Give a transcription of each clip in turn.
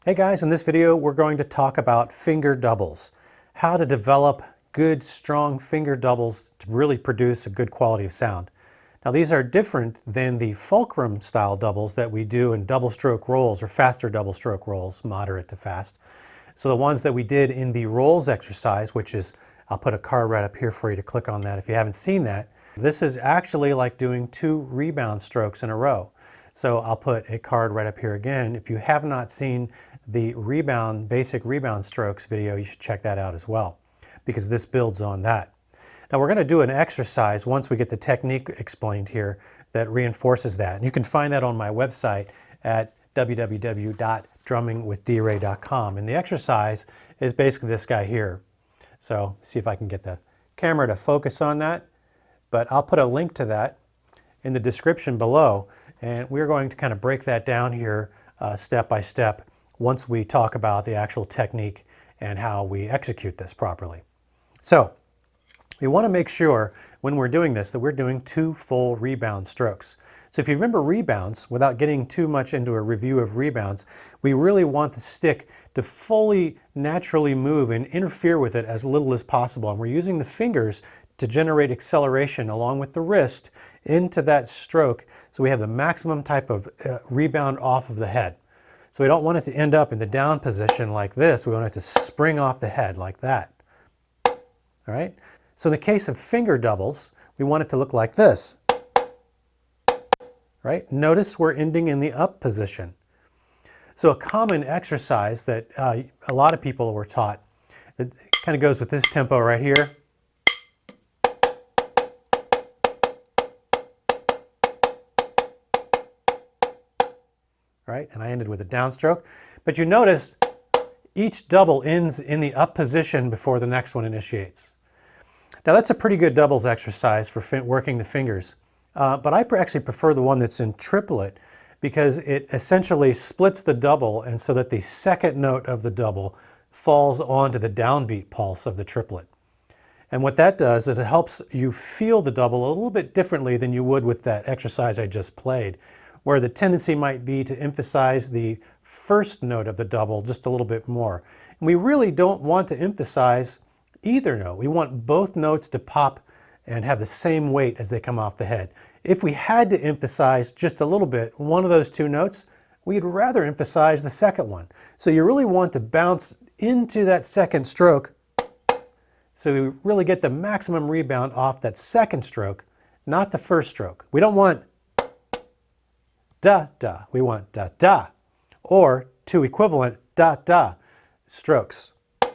Hey guys, in this video we're going to talk about finger doubles. How to develop good, strong finger doubles to really produce a good quality of sound. Now these are different than the fulcrum style doubles that we do in double stroke rolls or faster double stroke rolls, moderate to fast. So the ones that we did in the rolls exercise, which is, I'll put a card right up here for you to click on that if you haven't seen that. This is actually like doing 2 rebound strokes in a row. So I'll put a card right up here again. If you have not seen the basic rebound strokes video, you should check that out as well, because this builds on that. Now we're going to do an exercise once we get the technique explained here that reinforces that. And you can find that on my website at www.drummingwithdray.com. And the exercise is basically this guy here. So see if I can get the camera to focus on that. But I'll put a link to that in the description below. And we're going to kind of break that down here step by step once we talk about the actual technique and how we execute this properly. So we want to make sure when we're doing this that we're doing 2 full rebound strokes. So if you remember rebounds, without getting too much into a review of rebounds, we really want the stick to fully naturally move and interfere with it as little as possible. And we're using the fingers to generate acceleration along with the wrist into that stroke so we have the maximum type of rebound off of the head. So we don't want it to end up in the down position like this. We want it to spring off the head like that. All right? So in the case of finger doubles, we want it to look like this. Right? Notice we're ending in the up position. So a common exercise that a lot of people were taught, it kind of goes with this tempo right here. Right? And I ended with a downstroke. But you notice each double ends in the up position before the next one initiates. Now that's a pretty good doubles exercise for working the fingers. But I actually prefer the one that's in triplet because it essentially splits the double and so that the second note of the double falls onto the downbeat pulse of the triplet. And what that does is it helps you feel the double a little bit differently than you would with that exercise I just played, where the tendency might be to emphasize the first note of the double just a little bit more. And we really don't want to emphasize either note. We want both notes to pop and have the same weight as they come off the head. If we had to emphasize just a little bit one of those 2 notes, we'd rather emphasize the second one. So you really want to bounce into that second stroke so we really get the maximum rebound off that second stroke, not the first stroke. We don't want da-da, we want da-da, or 2 equivalent da-da strokes. All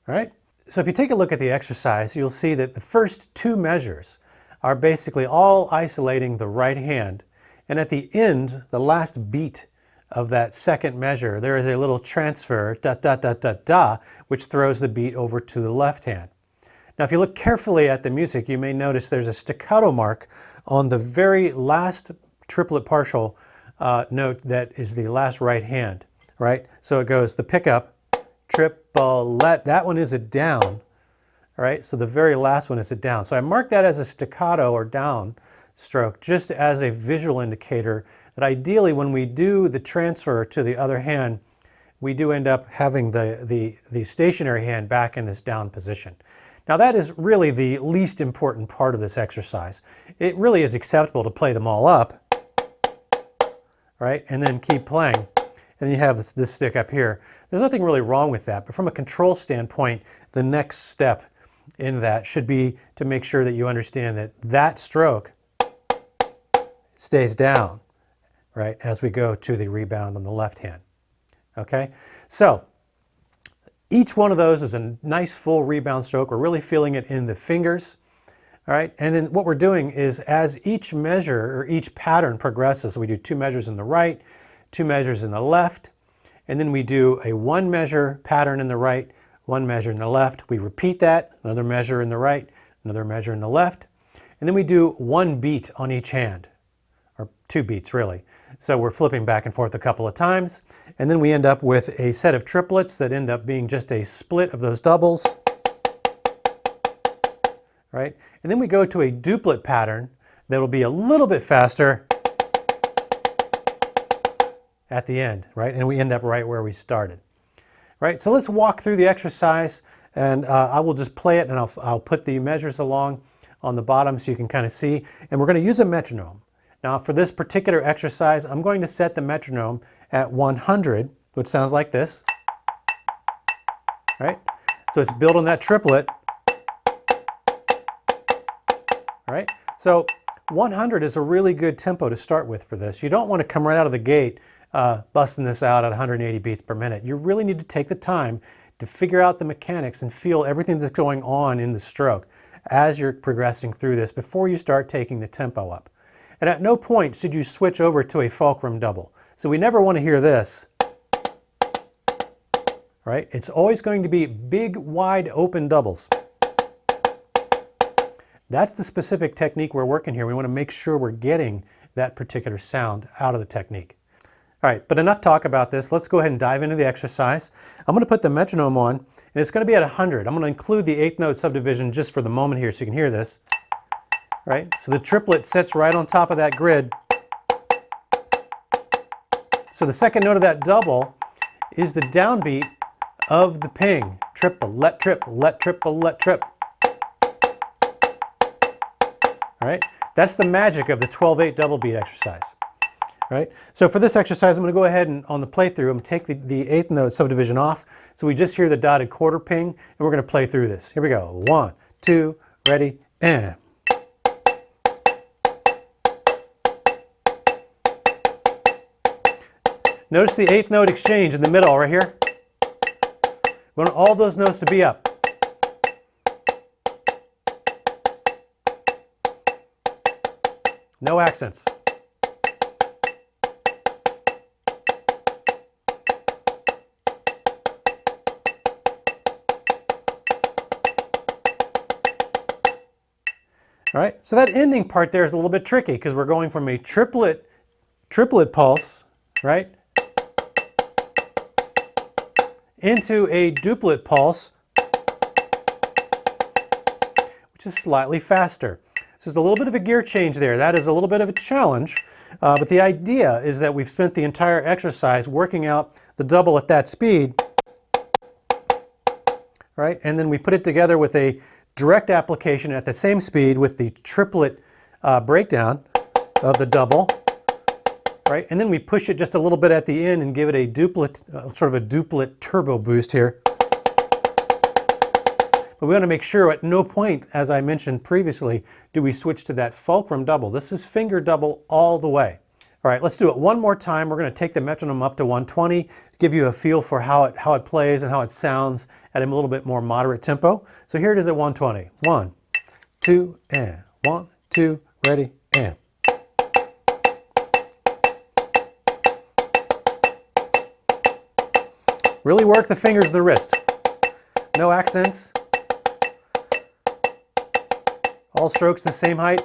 right? So if you take a look at the exercise, you'll see that the first 2 measures are basically all isolating the right hand. And at the end, the last beat of that second measure, there is a little transfer, da-da-da-da-da, which throws the beat over to the left hand. Now if you look carefully at the music, you may notice there's a staccato mark on the very last triplet partial note that is the last right hand, right? So it goes the pickup, triplet, that one is a down, all right? So the very last one is a down. So I mark that as a staccato or down stroke just as a visual indicator that ideally when we do the transfer to the other hand, we do end up having the stationary hand back in this down position. Now that is really the least important part of this exercise. It really is acceptable to play them all up, right? And then keep playing. And then you have this stick up here. There's nothing really wrong with that, but from a control standpoint, the next step in that should be to make sure that you understand that that stroke stays down, right, as we go to the rebound on the left hand. Okay? So each one of those is a nice full rebound stroke. We're really feeling it in the fingers. All right, and then what we're doing is as each measure or each pattern progresses, so we do 2 measures in the right, 2 measures in the left, and then we do a 1 measure pattern in the right, 1 measure in the left. We repeat that, another measure in the right, another measure in the left, and then we do 1 beat on each hand, or 2 beats really. So we're flipping back and forth a couple of times, and then we end up with a set of triplets that end up being just a split of those doubles. Right? And then we go to a duplet pattern that will be a little bit faster at the end, right? And we end up right where we started, right? So let's walk through the exercise, and I will just play it, and I'll put the measures along on the bottom so you can kind of see. And we're going to use a metronome. Now for this particular exercise, I'm going to set the metronome at 100, which sounds like this, right? So it's built on that triplet, right? So 100 is a really good tempo to start with for this. You don't want to come right out of the gate busting this out at 180 beats per minute. You really need to take the time to figure out the mechanics and feel everything that's going on in the stroke as you're progressing through this before you start taking the tempo up. And at no point should you switch over to a fulcrum double. So we never want to hear this, right? It's always going to be big, wide open doubles. That's the specific technique we're working here. We want to make sure we're getting that particular sound out of the technique. All right, but enough talk about this. Let's go ahead and dive into the exercise. I'm going to put the metronome on, and it's going to be at 100. I'm going to include the eighth note subdivision just for the moment here so you can hear this. Right? So the triplet sits right on top of that grid. So the second note of that double is the downbeat of the ping. Triple, let trip, let triple, let trip. All right? That's the magic of the 12/8 double beat exercise. All right? So for this exercise, I'm going to go ahead and on the playthrough, I'm going to take the eighth note subdivision off. So we just hear the dotted quarter ping, and we're going to play through this. Here we go. 1, 2, ready, and. Notice the eighth note exchange in the middle right here. We want all those notes to be up. No accents. All right, so that ending part there is a little bit tricky because we're going from a triplet pulse, right, into a duplet pulse, which is slightly faster. So there's a little bit of a gear change there. That is a little bit of a challenge, but the idea is that we've spent the entire exercise working out the double at that speed, right? And then we put it together with a direct application at the same speed with the triplet breakdown of the double, right? And then we push it just a little bit at the end and give it a duplet, sort of a duplet turbo boost here. But we want to make sure at no point, as I mentioned previously, do we switch to that fulcrum double. This is finger double all the way. All right, let's do it one more time. We're going to take the metronome up to 120 to give you a feel for how it plays and how it sounds at a little bit more moderate tempo. So here it is at 120. 1, 2, and 1, 2, ready, and. Really work the fingers and the wrist. No accents. All strokes the same height.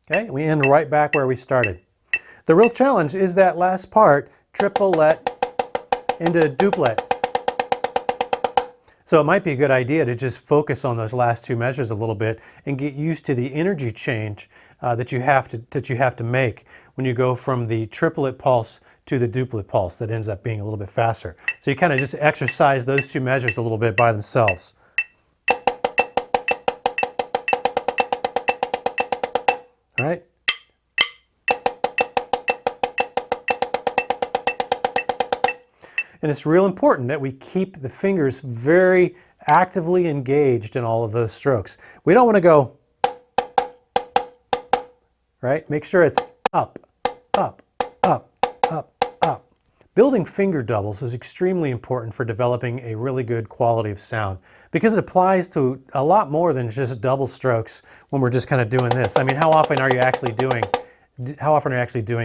Okay, we end right back where we started. The real challenge is that last part, triplet into duplet. So it might be a good idea to just focus on those last two measures a little bit and get used to the energy change that you have to make when you go from the triplet pulse to the duplet pulse that ends up being a little bit faster. So you kind of just exercise those two measures a little bit by themselves. All right. And it's real important that we keep the fingers very actively engaged in all of those strokes. We don't want to go, right? Make sure it's up, up, up, up, up. Building finger doubles is extremely important for developing a really good quality of sound because it applies to a lot more than just double strokes when we're just kind of doing this. I mean, how often are you actually doing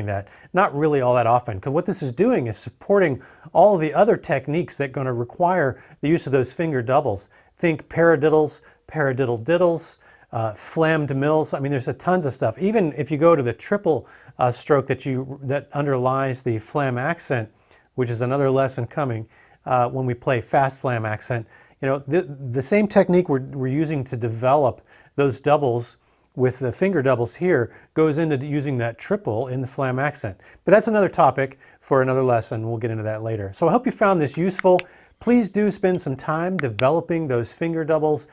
that? Not really all that often, because what this is doing is supporting all of the other techniques that are going to require the use of those finger doubles. Think paradiddles, paradiddle diddles, flam de mills. I mean, there's tons of stuff. Even if you go to the triple stroke that underlies the flam accent, which is another lesson coming, when we play fast flam accent. You know, the same technique we're using to develop those doubles with the finger doubles here goes into using that triple in the flam accent. But that's another topic for another lesson. We'll get into that later. So I hope you found this useful. Please do spend some time developing those finger doubles.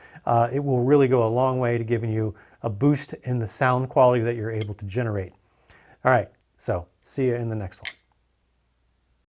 It will really go a long way to giving you a boost in the sound quality that you're able to generate. All right, so see you in the next one.